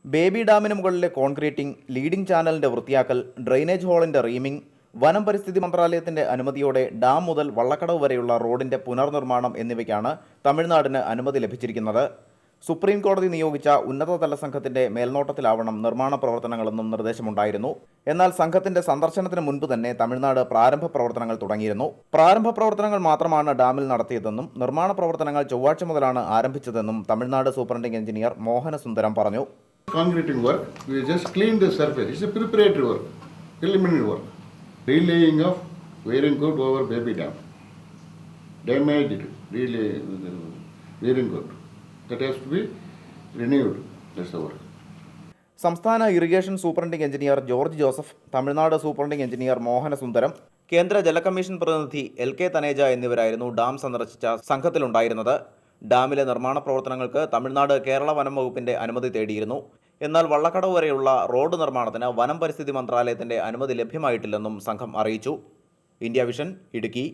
Baby ഡാമിന് മുകളിലെ concreting, leading ചാനലിന്റെ വൃത്തിയാക്കൽ, ഡ്രെയിനേജ് ഹോളിന്റെ റീമിംഗ്, വനം പരിസ്ഥിതി മന്ത്രാലയത്തിന്റെ അനുമതിയോടെ ഡാം മുതൽ വള്ളക്കടവ് വരെയുള്ള റോഡിന്റെ പുനർനിർമ്മാണം എന്നിവയ്ക്കാണ് തമിഴ്നാടിന് അനുമതി ലഭിച്ചിരിക്കുന്നത്. സുപ്രീം കോടതി നിയോഗിച്ച ഉന്നതതല സംഘത്തിന്റെ മേൽനോട്ടത്തിലാവണം നിർമ്മാണ പ്രവർത്തനങ്ങളെന്നും നിർദ്ദേശമുണ്ടായിരുന്നു. എന്നാൽ സംഘത്തിന്റെ സന്ദർശനത്തിന് മുൻപ് തന്നെ തമിഴ്നാട് പ്രാരംഭ പ്രവർത്തനങ്ങൾ തുടങ്ങിയിരുന്നു. പ്രാരംഭ പ്രവർത്തനങ്ങൾ മാത്രമാണ് ഡാമിൽ നടത്തിയതെന്നും നിർമ്മാണ പ്രവർത്തനങ്ങൾ ചൊവ്വാഴ്ച മുതലാണ് ആരംഭിച്ചതെന്നും തമിഴ്നാട് സൂപ്രണ്ടിംഗ് എഞ്ചിനീയർ മോഹനസുന്ദരം പറഞ്ഞു. Concreting work, we just cleaned the surface. It's a preparatory work, preliminary work. Relaying of wearing coat over baby dam. Damaged wearing coat. That has to be renewed. That's the work. സംസ്ഥാന irrigation superintending engineer George Joseph, Tamil Nadu superintending engineer Mohanasundaram, കേന്ദ്ര ജലകമ്മീഷൻ പ്രതിനിധി LK Taneja എന്നിവരായിരുന്നു dam സന്ദർശിച്ച സംഘത്തിലുണ്ടായിരുന്നത്. ഡാമിലെ നിർമ്മാണ പ്രവർത്തനങ്ങൾക്ക് തമിഴ്നാട് കേരള വനം വകുപ്പിന്റെ അനുമതി തേടിയിരുന്നു. എന്നാൽ വള്ളക്കടവ് വരെയുള്ള റോഡ് നിർമ്മാണത്തിന് വനം പരിസ്ഥിതി മന്ത്രാലയത്തിന്റെ അനുമതി ലഭ്യമായിട്ടില്ലെന്നും സംഘം അറിയിച്ചു. India vision, Idukki.